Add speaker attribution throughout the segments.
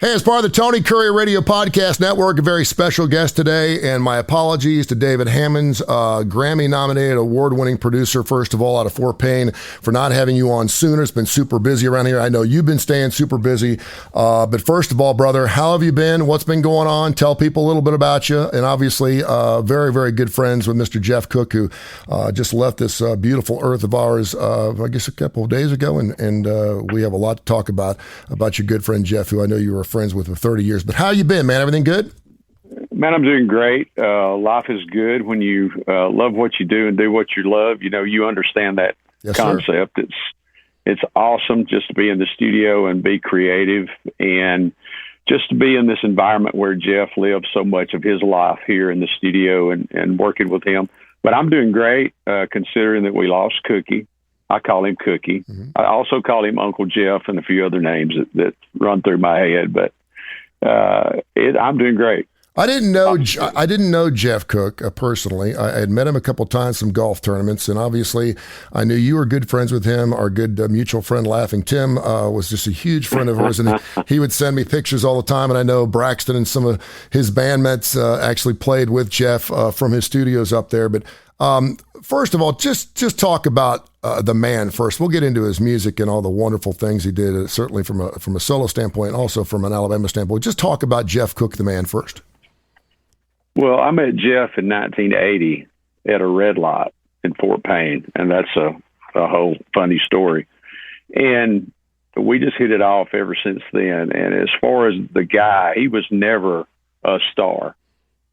Speaker 1: Hey, as part of the Tony Kurre Radio Podcast Network, a very special guest today, and my apologies to David Hammonds, Grammy-nominated, award-winning producer, first of all, out of Fort Payne, for not having you on sooner. It's been super busy around here. I know you've been staying super busy, but first of all, brother, how have you been? What's been going on? Tell people a little bit about you, and obviously, very, very good friends with Mr. Jeff Cook, who just left this beautiful earth of ours, I guess a couple of days ago, and we have a lot to talk about your good friend Jeff, who I know you were friends with for 30 years. But how you been, man? Everything good?
Speaker 2: Man, I'm doing great. Life is good when you love what you do and do what you love. You know, you understand that concept. Sir. It's awesome just to be in the studio and be creative, and just to be in this environment where Jeff lives so much of his life here in the studio and working with him. But I'm doing great, considering that we lost Cookie. I call him Cookie. Mm-hmm. I also call him Uncle Jeff and a few other names that run through my head, but I'm doing great.
Speaker 1: I didn't know Jeff Cook personally. I had met him a couple of times, some golf tournaments, and obviously I knew you were good friends with him. Our good mutual friend, Laughing Tim, was just a huge friend of ours, and he would send me pictures all the time. And I know Braxton and some of his bandmates actually played with Jeff from his studios up there. But first of all, just talk about the man first. We'll get into his music and all the wonderful things he did, certainly from a solo standpoint, and also from an Alabama standpoint. Just talk about Jeff Cook, the man, first.
Speaker 2: Well, I met Jeff in 1980 at a red light in Fort Payne, and that's a whole funny story. And we just hit it off ever since then. And as far as the guy, he was never a star.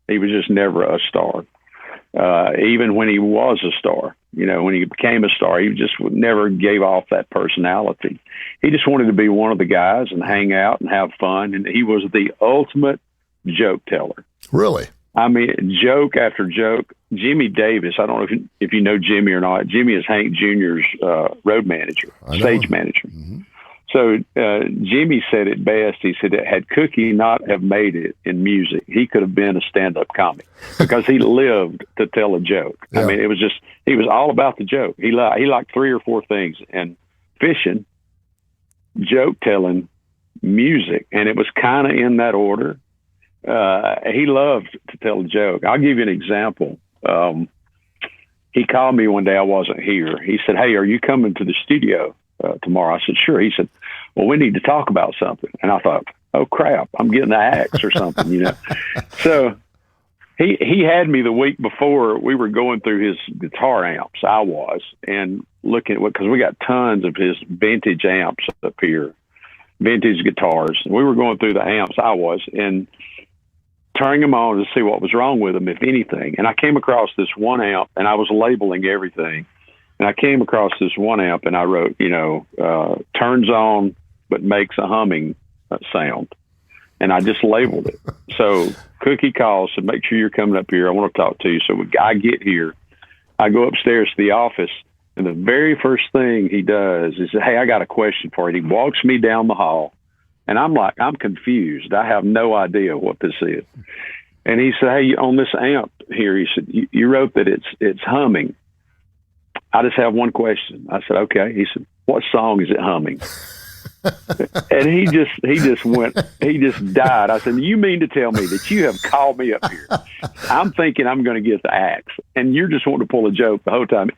Speaker 2: He was just never a star. Even when he was a star, you know, when he became a star, he just never gave off that personality. He just wanted to be one of the guys and hang out and have fun. And he was the ultimate joke teller.
Speaker 1: Really?
Speaker 2: I mean, joke after joke. Jimmy Davis, I don't know if you know Jimmy or not. Jimmy is Hank Jr.'s road manager, stage manager. Mm-hmm. So Jimmy said it best. He said, had Cookie not have made it in music, he could have been a stand-up comic because he lived to tell a joke. Yeah. I mean, he was all about the joke. He liked three or four things, and fishing, joke telling, music, and it was kind of in that order. He loved to tell a joke. I'll give you an example. He called me one day. I wasn't here. He said, "Hey, are you coming to the studio tomorrow?" I said, "Sure." He said, "Well, we need to talk about something." And I thought, "Oh crap, I'm getting the axe or something," you know. So he had me the week before. We were going through his guitar amps. I was, and looking at because we got tons of his vintage amps up here, vintage guitars. We were going through the amps. I was, and turning them on to see what was wrong with them, if anything. And I came across this one amp, and I was labeling everything. And I came across this one amp, and I wrote, turns on but makes a humming sound. And I just labeled it. So Cookie calls, said, "Make sure you're coming up here. I want to talk to you." So I get here. I go upstairs to the office, and the very first thing he does is, "Hey, I got a question for you." He walks me down the hall. And I'm confused. I have no idea what this is. And he said, "Hey, on this amp here," he said, you wrote that it's humming. I just have one question. I said, "Okay." He said, "What song is it humming?" And he just died. I said, "You mean to tell me that you have called me up here? I'm thinking I'm going to get the axe, and you're just wanting to pull a joke the whole time."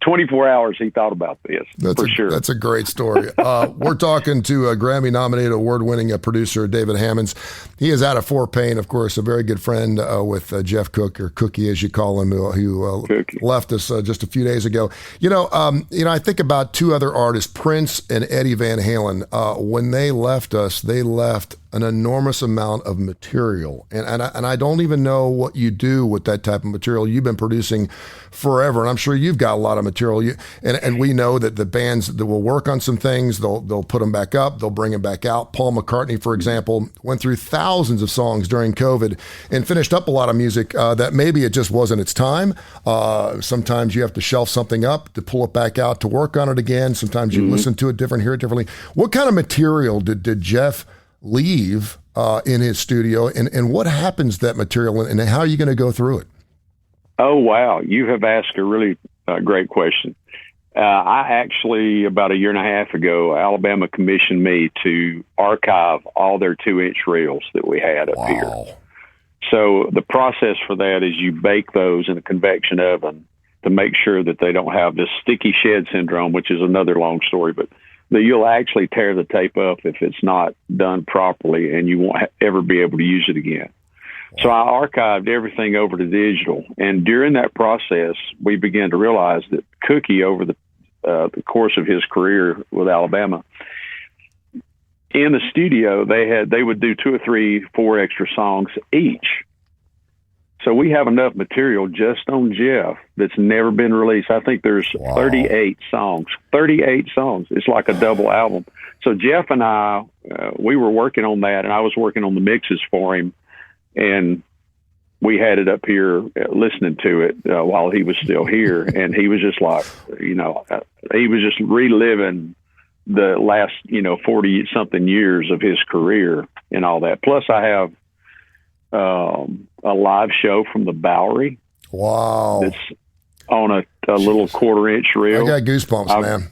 Speaker 2: 24 hours he thought about this, sure.
Speaker 1: That's a great story. We're talking to a Grammy-nominated, award-winning producer, David Hammonds. He is out of Fort Payne, of course, a very good friend with Jeff Cook, or Cookie as you call him, who left us just a few days ago. I think about two other artists, Prince and Eddie Van Halen. When they left us, they left an enormous amount of material. And I don't even know what you do with that type of material. You've been producing forever, and I'm sure you've got a lot of material. And we know that the bands that will work on some things, they'll put them back up, they'll bring them back out. Paul McCartney, for example, went through thousands of songs during COVID and finished up a lot of music that maybe it just wasn't its time. Sometimes you have to shelf something up to pull it back out to work on it again. Sometimes you listen to it different, hear it differently. What kind of material did Jeff leave in his studio, and what happens to that material, and how are you going to go through it?
Speaker 2: Oh, wow. You have asked a really great question. I actually, about a year and a half ago, Alabama commissioned me to archive all their 2-inch reels that we had up here. So the process for that is you bake those in a convection oven to make sure that they don't have this sticky shed syndrome, which is another long story, but that you'll actually tear the tape up if it's not done properly, and you won't ever be able to use it again. Wow. So I archived everything over to digital, and during that process, we began to realize that Cookie, over the course of his career with Alabama, in the studio, they would do 2 or 3, 4 extra songs each. So we have enough material just on Jeff that's never been released. I think there's 38 songs. 38 songs. It's like a double album. So Jeff and I, we were working on that, and I was working on the mixes for him, and we had it up here listening to it while he was still here, and he was just like, he was just reliving the last, 40-something years of his career and all that. Plus, I have a live show from the Bowery.
Speaker 1: Wow.
Speaker 2: It's on a little 1/4-inch reel.
Speaker 1: I got goosebumps, man.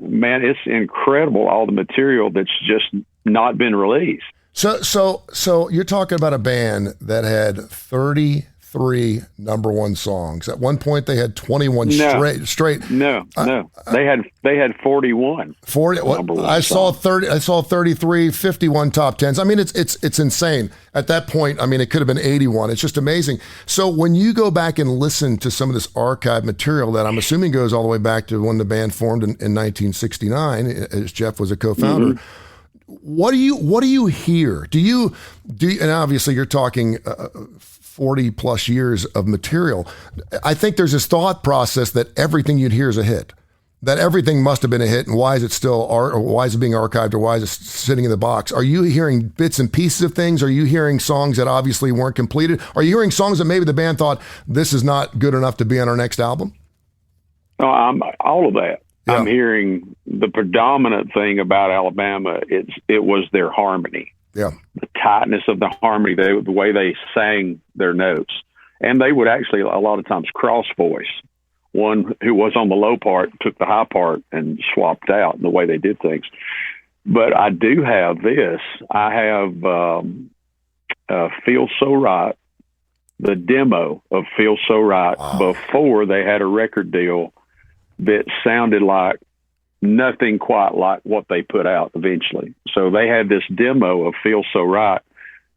Speaker 2: Man, it's incredible, all the material that's just not been released.
Speaker 1: So you're talking about a band that had 33 number one songs. At one point, they had 21 straight.
Speaker 2: No. They had 41.
Speaker 1: 40. I saw 30. I saw 33, 51 top tens. I mean, it's insane. At that point, I mean, it could have been 81. It's just amazing. So when you go back and listen to some of this archive material that I'm assuming goes all the way back to when the band formed in 1969, as Jeff was a co-founder. Mm-hmm. What do you hear? Do you, and obviously you're talking 40 plus years of material. I think there's this thought process that everything you'd hear is a hit, that everything must have been a hit. And why is it still art, or why is it being archived, or why is it sitting in the box? Are you hearing bits and pieces of things? Are you hearing songs that obviously weren't completed? Are you hearing songs that maybe the band thought this is not good enough to be on our next album?
Speaker 2: No, I'm all of that. Yeah. I'm hearing the predominant thing about Alabama. It was their harmony.
Speaker 1: Yeah,
Speaker 2: the tightness of the harmony, the way they sang their notes, and they would actually a lot of times cross voice. One who was on the low part took the high part and swapped out in the way they did things. But I do have this. I have "Feel So Right," the demo of "Feel So Right" before they had a record deal that sounded like nothing quite like what they put out eventually. So they had this demo of "Feel So Right"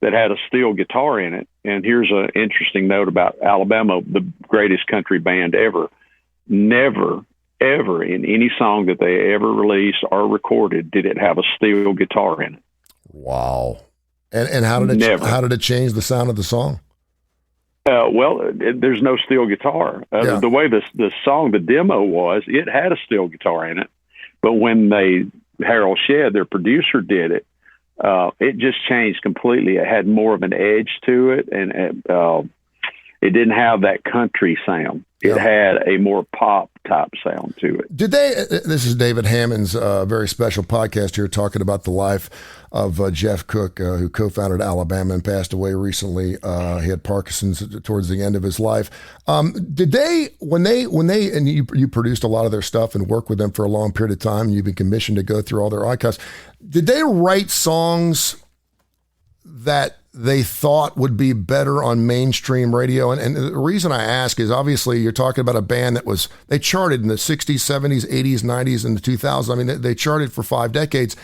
Speaker 2: that had a steel guitar in it. And here's an interesting note about Alabama, the greatest country band ever. Never, ever in any song that they ever released or recorded did it have a steel guitar in it.
Speaker 1: Wow. And how did it change the sound of the song?
Speaker 2: There's no steel guitar. The way the song, the demo was, it had a steel guitar in it. But when Harold Shedd, their producer, did it, it just changed completely. It had more of an edge to it, and it didn't have that country sound. It had a more pop type sound to it.
Speaker 1: This is David Hammonds, very special podcast here, talking about the life of Jeff Cook, who co-founded Alabama and passed away recently. He had Parkinson's towards the end of his life. Did they, when they, and you produced a lot of their stuff and worked with them for a long period of time, and you've been commissioned to go through all their archives, did they write songs that they thought would be better on mainstream radio? And the reason I ask is, obviously you're talking about a band that they charted in the 60s, 70s, 80s, 90s, and the 2000s. I mean, they charted for 5 decades.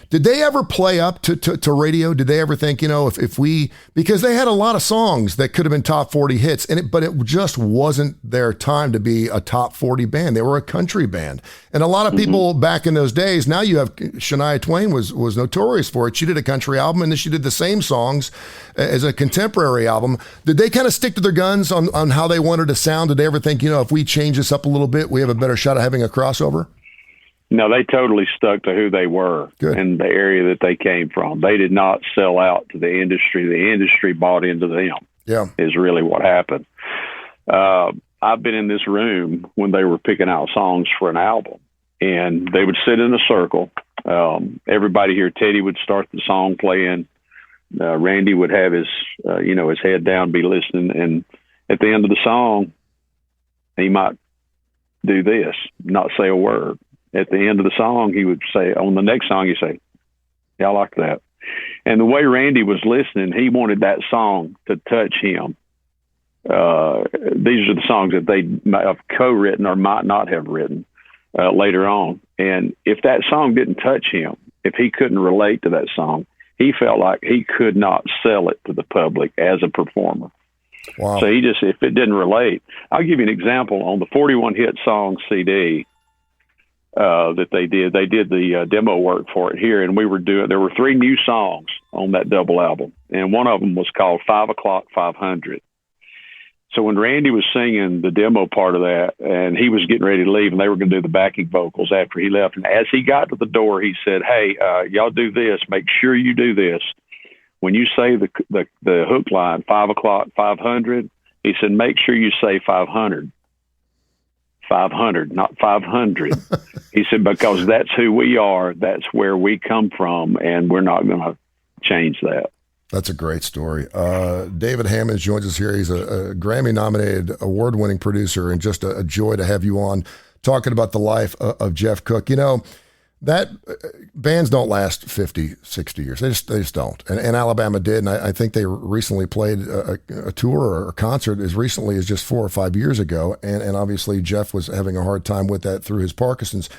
Speaker 1: Did they ever play up to radio? Did they ever think, because they had a lot of songs that could have been top 40 hits, but it just wasn't their time to be a top 40 band. They were a country band. And a lot of people back in those days, now you have Shania Twain was notorious for it. She did a country album, and then she did the same songs as a contemporary album. Did they kind of stick to their guns on how they wanted to sound? Did they ever think, if we change this up a little bit, we have a better shot at having a crossover?
Speaker 2: No, they totally stuck to who they were and the area that they came from. They did not sell out to the industry. The industry bought into them. Yeah, is really what happened. I've been in this room when they were picking out songs for an album, and they would sit in a circle. Everybody here, Teddy would start the song playing. Randy would have his head down, be listening, and at the end of the song, he might do this, not say a word. At the end of the song, he would say, on the next song, he'd say, yeah, I like that. And the way Randy was listening, he wanted that song to touch him. These are the songs that they might have co-written or might not have written later on. And if that song didn't touch him, if he couldn't relate to that song, he felt like he could not sell it to the public as a performer.
Speaker 1: Wow.
Speaker 2: So if it didn't relate, I'll give you an example. On the 41 hit song CD that they did the demo work for it here, and there were 3 new songs on that double album, and one of them was called 5 o'clock 500. So when Randy was singing the demo part of that, and he was getting ready to leave, and they were going to do the backing vocals after he left, and as he got to the door, he said, hey, y'all do this. Make sure you do this. When you say the hook line, 5 o'clock 500, he said, make sure you say 500. 500, not 500. He said, because that's who we are. That's where we come from, and we're not going to change that.
Speaker 1: That's a great story. David Hammonds joins us here. He's a Grammy-nominated, award-winning producer, and just a joy to have you on talking about the life of Jeff Cook. You know, that bands don't last 50, 60 years. They just don't. And Alabama did, and I think they recently played a tour or a concert as recently as just 4 or 5 years ago, and obviously Jeff was having a hard time with that through his Parkinson's.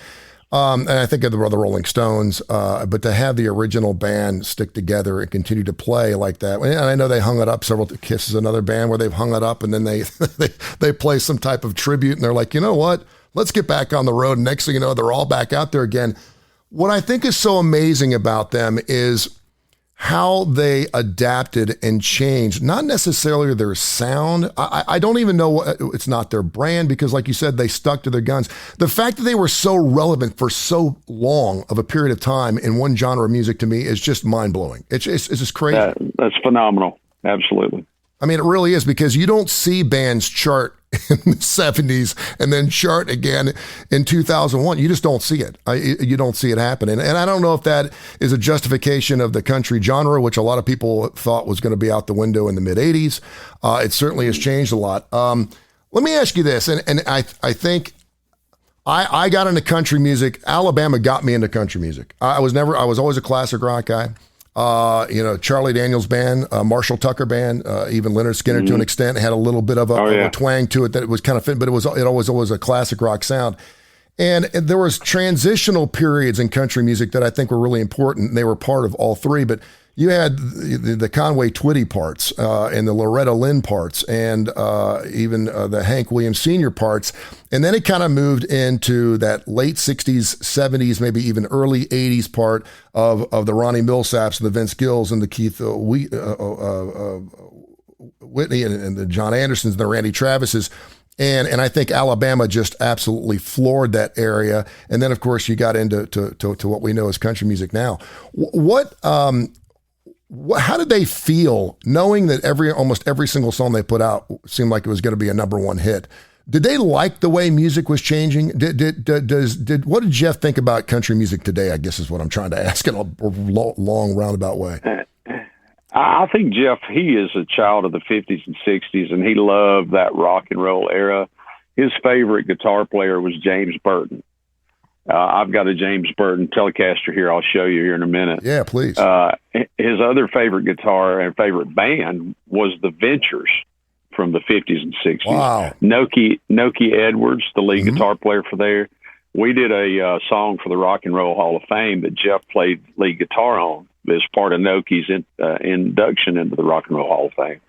Speaker 1: And I think of the Rolling Stones, but to have the original band stick together and continue to play like that, and I know they hung it up several. Kiss is another band where they've hung it up, and then they play some type of tribute, and they're like, you know what? Let's get back on the road. And next thing you know, they're all back out there again. What I think is so amazing about them is how they adapted and changed, not necessarily their sound. I don't even know it's not their brand, because like you said, they stuck to their guns. The fact that they were so relevant for so long of a period of time in one genre of music, to me, is just mind-blowing. It's just crazy.
Speaker 2: That's phenomenal. Absolutely.
Speaker 1: I mean, it really is, because you don't see bands chart in the 70s and then chart again in 2001. You just don't see it. You don't see it happen. And I don't know if that is a justification of the country genre, which a lot of people thought was going to be out the window in the mid-'80s. It certainly has changed a lot. Let me ask you this, and I think I got into country music. Alabama got me into country music. I was always a classic rock guy. Charlie Daniels band, Marshall Tucker band, even Lynyrd Skynyrd to an extent had a little bit of a twang to it that was kind of fit, but it always was a classic rock sound. And there was transitional periods in country music that I think were really important. And they were part of all 3, but you had the Conway Twitty parts, and the Loretta Lynn parts, and even the Hank Williams Sr. parts. And then it kind of moved into that late 60s, 70s, maybe even early 80s part of the Ronnie Millsaps and the Vince Gills and the Keith Whitney and the John Andersons and the Randy Travises. And I think Alabama just absolutely floored that area. And then, of course, you got into to what we know as country music now. How did they feel knowing that almost every single song they put out seemed like it was going to be a #1 hit? Did they like the way music was changing? What did Jeff think about country music today, I guess is what I'm trying to ask in a long roundabout way.
Speaker 2: I think Jeff, he is a child of the 50s and 60s, and he loved that rock and roll era. His favorite guitar player was James Burton. I've got a James Burton Telecaster here. I'll show you here in a minute.
Speaker 1: Yeah, please.
Speaker 2: His other favorite guitar and favorite band was the Ventures from the 50s and 60s.
Speaker 1: Wow.
Speaker 2: Noki Edwards, the lead guitar player for there. We did a song for the Rock and Roll Hall of Fame that Jeff played lead guitar on as part of Noki's induction into the Rock and Roll Hall of Fame.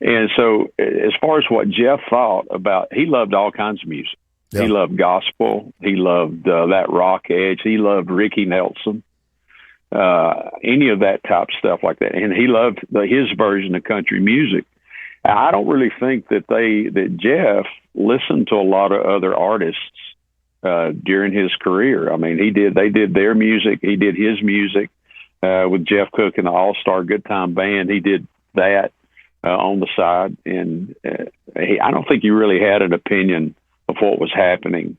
Speaker 2: And so as far as what Jeff thought about, he loved all kinds of music. Yep. He loved gospel. He loved that rock edge. He loved Ricky Nelson, any of that type of stuff like that. And he loved his version of country music. I don't really think that Jeff listened to a lot of other artists during his career. I mean, they did their music. He did his music with Jeff Cook and the All-Star Good Time Band. He did that on the side. And I don't think he really had an opinion of what was happening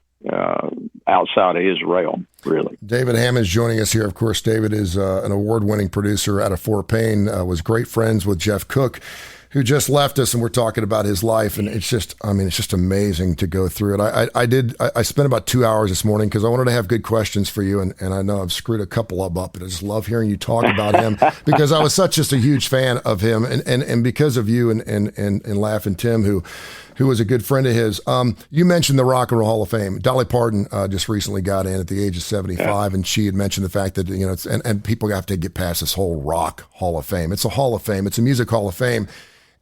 Speaker 2: outside of his realm, really.
Speaker 1: David Hammonds joining us here. Of course, David is an award-winning producer out of Fort Payne, was great friends with Jeff Cook, who just left us, and we're talking about his life, and it's just amazing to go through it. I spent about 2 hours this morning because I wanted to have good questions for you, and I know I've screwed a couple up, but I just love hearing you talk about him because I was just a huge fan of him, and because of you and Laugh and Tim, who was a good friend of his. You mentioned the Rock and Roll Hall of Fame. Dolly Parton just recently got in at the age of 75, and she had mentioned the fact that, it's, and people have to get past this whole Rock Hall of Fame. It's a Hall of Fame. It's a music Hall of Fame.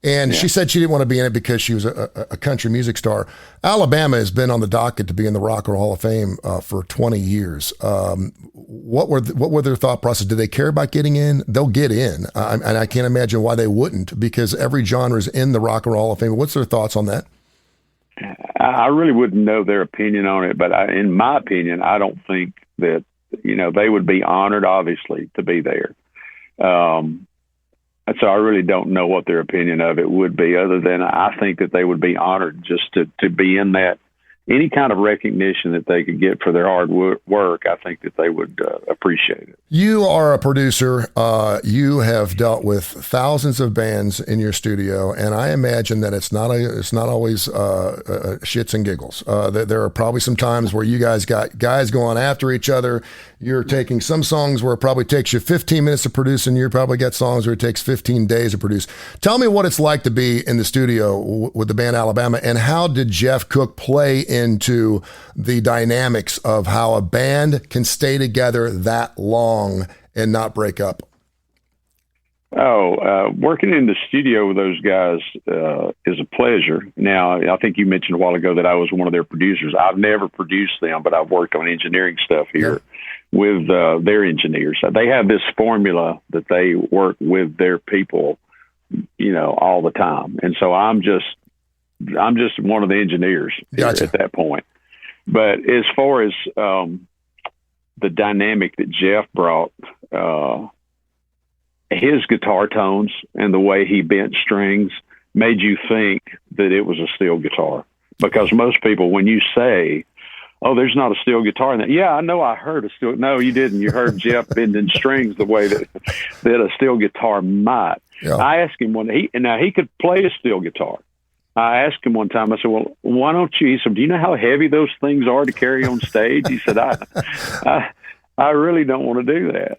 Speaker 1: And she said she didn't want to be in it because she was a country music star. Alabama has been on the docket to be in the Rock and Roll Hall of Fame for 20 years. What were their thought process? Do they care about getting in? They'll get in. And I can't imagine why they wouldn't, because every genre is in the Rock and Roll Hall of Fame. What's their thoughts on that?
Speaker 2: I really wouldn't know their opinion on it, but in my opinion, I don't think that, they would be honored, obviously, to be there. So I really don't know what their opinion of it would be, other than I think that they would be honored just to be in that. Any kind of recognition that they could get for their hard work, I think that they would appreciate it.
Speaker 1: You are a producer. You have dealt with thousands of bands in your studio, and I imagine that it's not always shits and giggles. There are probably some times where you guys got guys going after each other. You're taking some songs where it probably takes you 15 minutes to produce, and you probably get songs where it takes 15 days to produce. Tell me what it's like to be in the studio with the band Alabama, and how did Jeff Cook play into the dynamics of how a band can stay together that long and not break up?
Speaker 2: Working in the studio with those guys is a pleasure. Now, I think you mentioned a while ago that I was one of their producers. I've never produced them, but I've worked on engineering stuff here with their engineers. They have this formula that they work with their people, all the time. And so I'm just one of the engineers at that point. But as far as the dynamic that Jeff brought, his guitar tones and the way he bent strings made you think that it was a steel guitar. Because most people, when you say, "Oh, there's not a steel guitar in that," yeah, I know, I heard a steel. No, you didn't. You heard Jeff bending strings the way that a steel guitar might. Yeah. I asked him he could play a steel guitar. I asked him one time, I said, "Well, why don't you?" He said, "Do you know how heavy those things are to carry on stage?" He said, I really don't want to do that.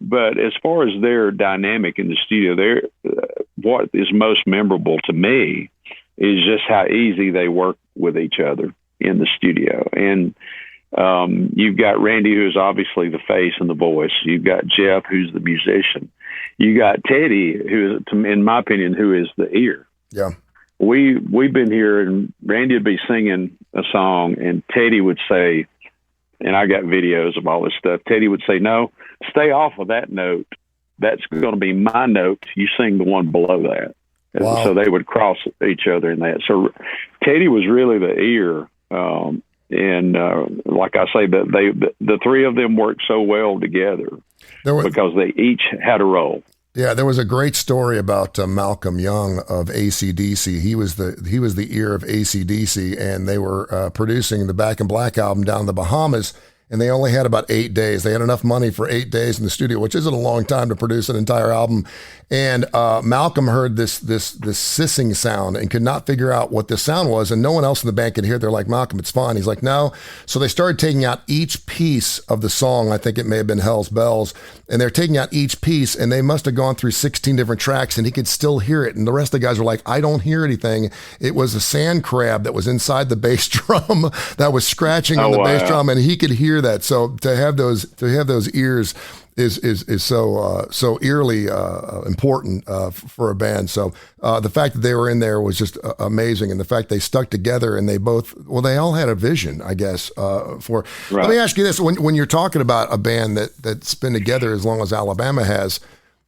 Speaker 2: But as far as their dynamic in the studio, what is most memorable to me is just how easy they work with each other in the studio. And you've got Randy, who's obviously the face and the voice. You've got Jeff, who's the musician. You got Teddy, who, in my opinion, who is the ear.
Speaker 1: Yeah.
Speaker 2: We've been here, and Randy would be singing a song, and Teddy would say, and I got videos of all this stuff, Teddy would say, "No, stay off of that note. That's going to be my note. You sing the one below that." Wow. So they would cross each other in that. So Teddy was really the ear. And like I say, the three of them worked so well together because they each had a role.
Speaker 1: Yeah, there was a great story about Malcolm Young of AC/DC. He was the ear of AC/DC, and they were producing the Back in Black album down in the Bahamas, and they only had about 8 days. They had enough money for 8 days in the studio, which isn't a long time to produce an entire album. And Malcolm heard this sissing sound and could not figure out what the sound was, and no one else in the band could hear it. They're like, "Malcolm, it's fine." He's like, "No." So they started taking out each piece of the song. I think it may have been Hell's Bells, and they're taking out each piece, and they must have gone through 16 different tracks, and he could still hear it. And the rest of the guys were like, "I don't hear anything." It was a sand crab that was inside the bass drum that was scratching on the bass drum, and he could hear that. So to have those ears is so eerily important for a band. So the fact that they were in there was just amazing, and the fact they stuck together, and they all had a vision, I guess. Right. Let me ask you this: when you're talking about a band that's been together as long as Alabama has,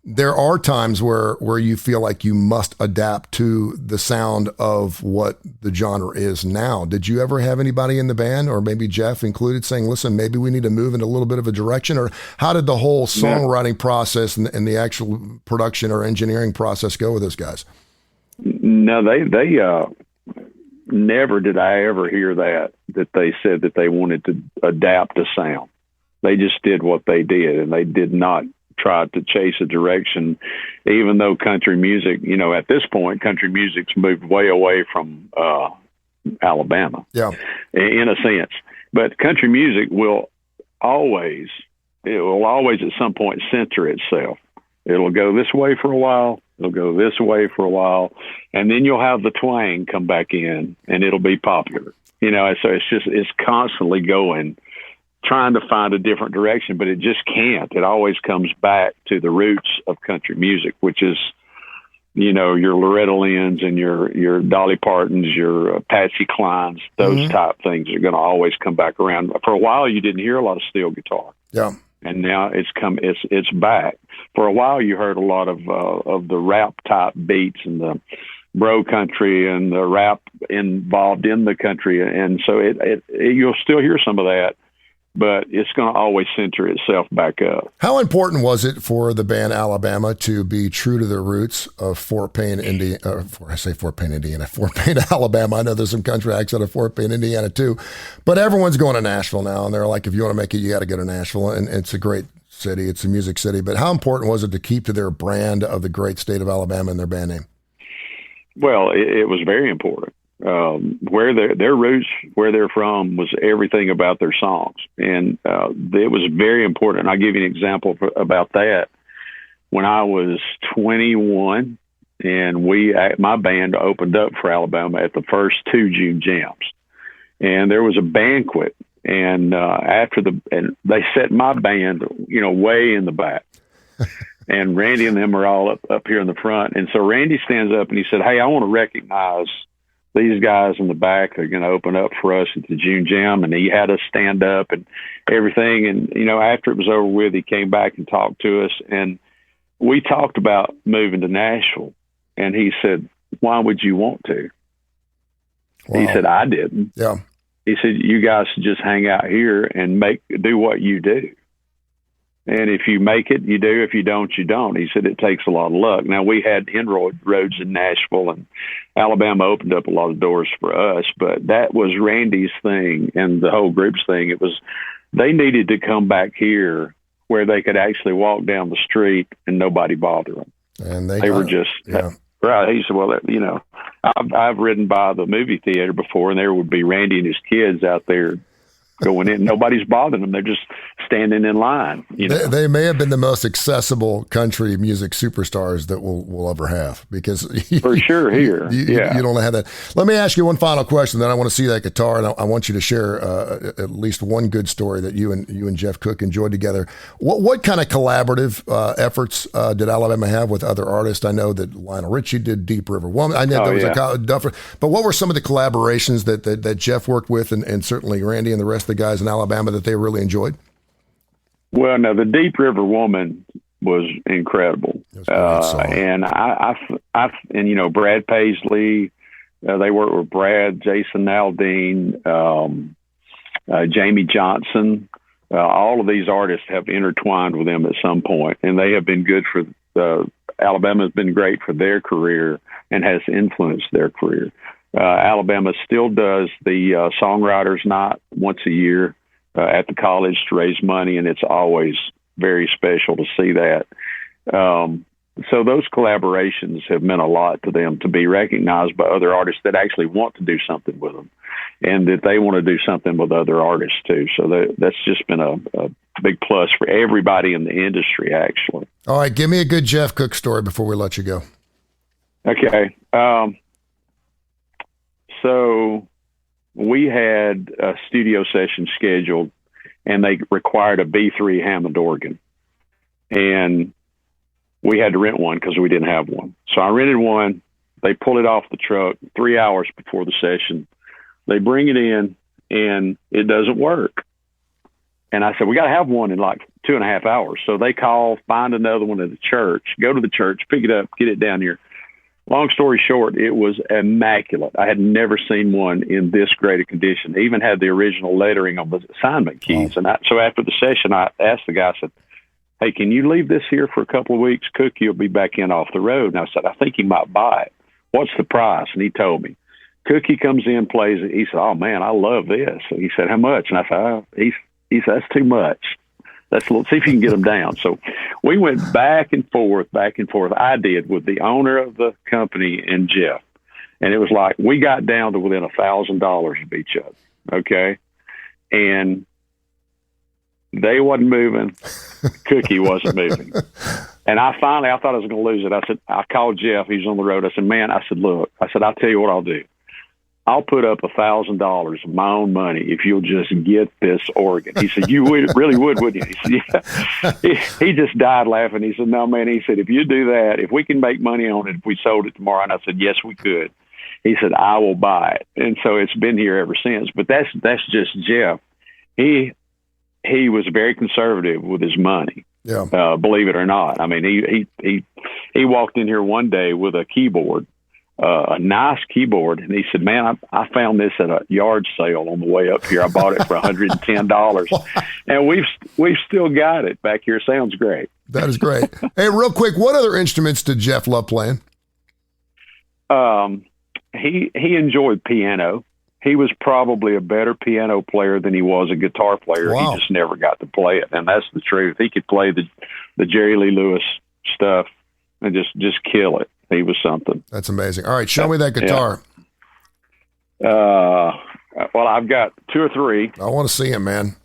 Speaker 1: there are times where you feel like you must adapt to the sound of what the genre is now. Did you ever have anybody in the band, or maybe Jeff included, saying, "Listen, maybe we need to move in a little bit of a direction"? Or how did the whole songwriting process and the actual production or engineering process go with those guys?
Speaker 2: No, they never did I ever hear that they said that they wanted to adapt a sound. They just did what they did, and they did not tried to chase a direction, even though country music, at this point, country music's moved way away from Alabama, in a sense. But country music will always at some point center itself. It'll go this way for a while. It'll go this way for a while. And then you'll have the twang come back in and it'll be popular. So it's constantly going, trying to find a different direction, but it just can't. It always comes back to the roots of country music, which is, your Loretta Lynn's and your Dolly Partons, your Patsy Clines, those type things are going to always come back around. For a while, you didn't hear a lot of steel guitar.
Speaker 1: Yeah.
Speaker 2: And now it's back. For a while, you heard a lot of the rap type beats and the bro country and the rap involved in the country. And so you'll still hear some of that, but it's going to always center itself back up.
Speaker 1: How important was it for the band Alabama to be true to their roots of Fort Payne, Indiana? Fort Payne, Alabama. I know there's some country acts out of Fort Payne, Indiana too, but everyone's going to Nashville now, and they're like, if you want to make it, you got to go to Nashville, and it's a great city. It's a music city. But how important was it to keep to their brand of the great state of Alabama and their band name?
Speaker 2: Well, it was very important. Where their roots, where they're from, was everything about their songs, and it was very important. And I'll give you an example about that. When I was 21, and my band opened up for Alabama at the first 2 June Jams, and there was a banquet, and and they set my band, way in the back. And Randy and them are all up here in the front. And so Randy stands up and he said, "Hey, I want to recognize these guys in the back are going to open up for us at the June Jam." And he had us stand up and everything. And, after it was over with, he came back and talked to us. And we talked about moving to Nashville. And he said, "Why would you want to?" Wow. He said, "I didn't."
Speaker 1: Yeah.
Speaker 2: He said, "You guys should just hang out here and do what you do. And if you make it, you do. If you don't, you don't." He said, "It takes a lot of luck." Now, we had inroads in Nashville, and Alabama opened up a lot of doors for us, but that was Randy's thing and the whole group's thing. It was, they needed to come back here where they could actually walk down the street and nobody bothered them.
Speaker 1: And
Speaker 2: they were just, right. He said, "Well, I've ridden by the movie theater before, and there would be Randy and his kids out there going in. Nobody's bothering them. They're just standing in line."
Speaker 1: They may have been the most accessible country music superstars that we'll ever have, because
Speaker 2: for sure here,
Speaker 1: you don't have that. Let me ask you one final question. Then I want to see that guitar, and I want you to share at least one good story that you and Jeff Cook enjoyed together. What kind of collaborative efforts did Alabama have with other artists? I know that Lionel Richie did Deep River Woman. I know there was a Duffer, but what were some of the collaborations that Jeff worked with, and certainly Randy and the rest of the guys in Alabama that they really enjoyed?
Speaker 2: Well, no, the Deep River Woman was incredible. And and Brad Paisley, they worked with Brad, Jason Aldean, Jamie Johnson. All of these artists have intertwined with them at some point, and they have been good for Alabama has been great for their career and has influenced their career. Alabama still does the Songwriters Night once a year at the college to raise money, and it's always very special to see that. So those collaborations have meant a lot to them, to be recognized by other artists that actually want to do something with them, and that they want to do something with other artists too. So that's just been a big plus for everybody in the industry, actually.
Speaker 1: All right, give me a good Jeff Cook story before we let you go.
Speaker 2: Okay. So we had a studio session scheduled, and they required a B3 Hammond organ. And we had to rent one because we didn't have one. So I rented one. They pull it off the truck 3 hours before the session. They bring it in, and it doesn't work. And I said, "We got to have one in like 2.5 hours." So they call, find another one at the church, go to the church, pick it up, get it down here. Long story short, it was immaculate. I had never seen one in this great a condition. They even had the original lettering on the assignment keys. Wow. And so after the session, I asked the guy, I said, "Hey, can you leave this here for a couple of weeks? Cookie will be back in off the road." And I said, "I think he might buy it. What's the price?" And he told me. Cookie comes in, plays it. He said, "Oh, man, I love this." And he said, "How much?" And I said, he said, "That's too much." See if you can get them down. So we went back and forth. I did with the owner of the company and Jeff. And it was like, we got down to within $1,000 of each other. Okay. And they wasn't moving. Cookie wasn't moving. And I thought I was going to lose it. I called Jeff. He's on the road. I said, man, look, I'll tell you what I'll do. I'll put up $1,000 of my own money if you'll just get this organ. He said, you really would, wouldn't you? He said, yeah. He just died laughing. He said, no, man. He said, if you do that, if we can make money on it, if we sold it tomorrow. And I said, yes, we could. He said, I will buy it. And so it's been here ever since. But that's just Jeff. He was very conservative with his money. Yeah. Believe it or not. I mean, he walked in here one day with a keyboard. A nice keyboard, and he said, man, I found this at a yard sale on the way up here. I bought it for $110, and we've still got it back here. Sounds great.
Speaker 1: That is great. Hey, real quick, what other instruments did Jeff love playing?
Speaker 2: He enjoyed piano. He was probably a better piano player than he was a guitar player. Wow. He just never got to play it, and that's the truth. He could play the Jerry Lee Lewis stuff and just kill it. He was something.
Speaker 1: That's amazing. All right, show me that guitar.
Speaker 2: Yeah. Well, I've got 2 or 3.
Speaker 1: I want to see him, man.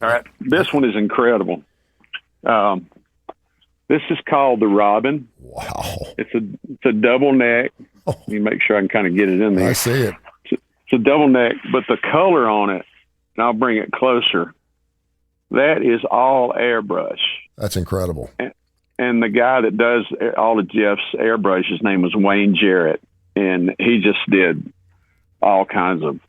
Speaker 2: All right, this one is incredible. This is called the Robin.
Speaker 1: Wow.
Speaker 2: It's a double neck. Oh. Let me make sure I can kind of get it in there.
Speaker 1: I see it.
Speaker 2: It's a double neck, but the color on it, and I'll bring it closer, that is all airbrush.
Speaker 1: That's incredible.
Speaker 2: And the guy that does all of Jeff's airbrush, his name was Wayne Jarrett, and he just did all kinds of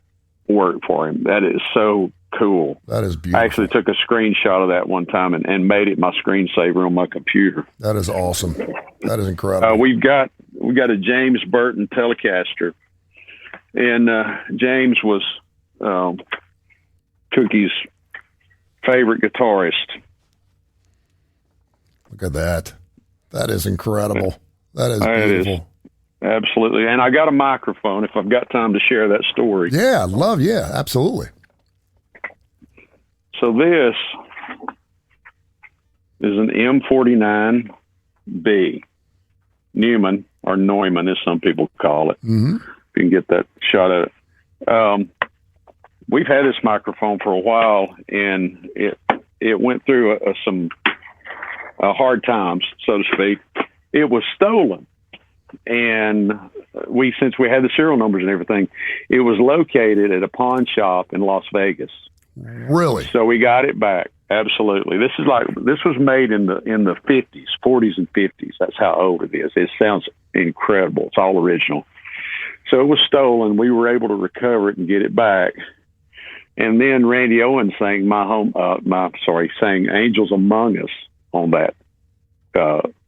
Speaker 2: work for him. That is so cool.
Speaker 1: That is beautiful.
Speaker 2: I actually took a screenshot of that one time and made it my screensaver on my computer.
Speaker 1: That is awesome. That is incredible.
Speaker 2: We've got a James Burton Telecaster, and James was Cookie's favorite guitarist.
Speaker 1: Look at that. That is incredible. That is beautiful.
Speaker 2: It is. Absolutely. And I got a microphone if I've got time to share that story.
Speaker 1: Yeah, absolutely.
Speaker 2: So this is an M49B, Neumann, or Neumann as some people call it.
Speaker 1: Mm-hmm.
Speaker 2: If you can get that shot at it. We've had this microphone for a while, and it went through some hard times, so to speak. It was stolen, and since we had the serial numbers and everything, it was located at a pawn shop in Las Vegas.
Speaker 1: Really?
Speaker 2: So we got it back. Absolutely. This was made in the 50s, 40s and 50s. That's how old it is. It sounds incredible. It's all original. So it was stolen. We were able to recover it and get it back. And then Randy Owens sang sang "Angels Among Us" on that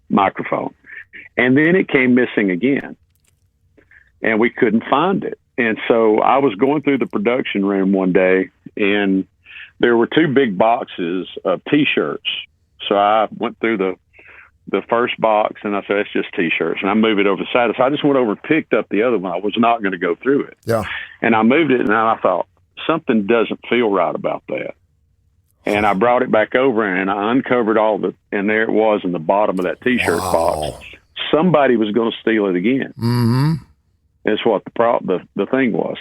Speaker 2: microphone. And then it came missing again, and we couldn't find it. And so I was going through the production room one day, and there were 2 big boxes of T-shirts. So I went through the first box, and I said, it's just T-shirts. And I moved it over the side. So I just went over and picked up the other one. I was not going to go through it.
Speaker 1: Yeah.
Speaker 2: And I moved it, and I thought, something doesn't feel right about that. And I brought it back over, and I uncovered and there it was in the bottom of that T-shirt box. Somebody was going to steal it again.
Speaker 1: Mm-hmm.
Speaker 2: That's what the thing was.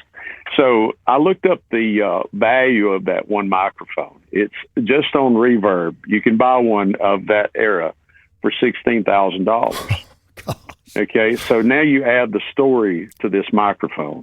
Speaker 2: So I looked up the value of that one microphone. It's just on Reverb. You can buy one of that era for $16,000. Okay, so now you add the story to this microphone.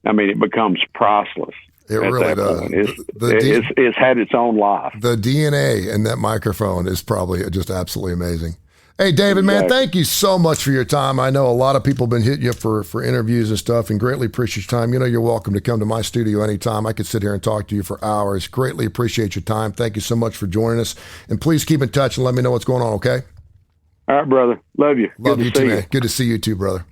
Speaker 2: I mean, it becomes priceless.
Speaker 1: It really does.
Speaker 2: It's had its own life.
Speaker 1: The DNA in that microphone is probably just absolutely amazing. Hey, David, man, thank you so much for your time. I know a lot of people have been hitting you for interviews and stuff, and greatly appreciate your time. You know, you're welcome to come to my studio anytime. I could sit here and talk to you for hours. Greatly appreciate your time. Thank you so much for joining us. And please keep in touch and let me know what's going on, okay?
Speaker 2: All right, brother. Love you.
Speaker 1: Love you too, man. Good to see you too, brother.